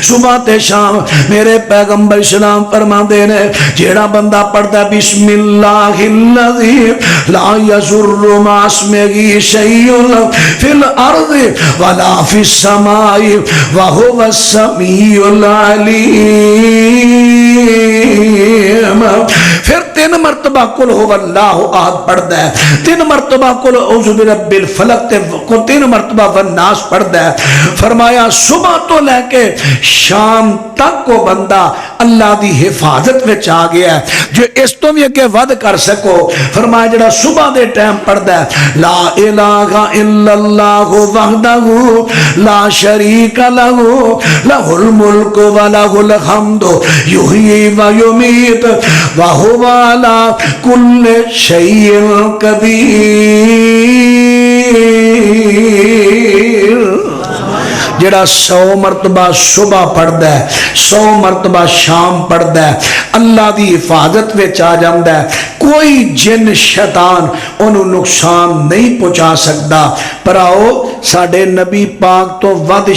صبح تے شام میرے پیغمبر اسلام فرماندے نے جیڑا بندہ پڑھتا ہے بسم اللہ الذی لا یضر مع اسمہ شیء فی الارض ولا فی السماء وهو السمیع العلیم، پھر 3 مرتبہ قل هو اللہ احد پڑھتا ہے، 3 مرتبہ قل اعوذ برب الفلق، 3 مرتبہ والناس پڑھتا ہے۔ فرمایا صبح تو لے کے شام تک کو بندہ اللہ دی حفاظت وچ آ گیا ہے۔ جو اس تو بھی اگے ود کر سکو، فرمایا جڑا صبح دے ٹائم پڑھدا ہے لا الہ الا اللہ وحدہ لا شریک لہ لہ الملک و لہ الحمد یحیی و یمیت وہو علی کل شیء قدیر، جڑا 100 مرتبہ صبح پڑھدا ہے 100 مرتبہ شام پڑھدا ہے اللہ دی حفاظت وچ آ جاندا ہے، کوئی جن شیطان انہوں نقصان نہیں پہنچا سکتا۔ پر آؤ ساڈے نبی پاک تو ود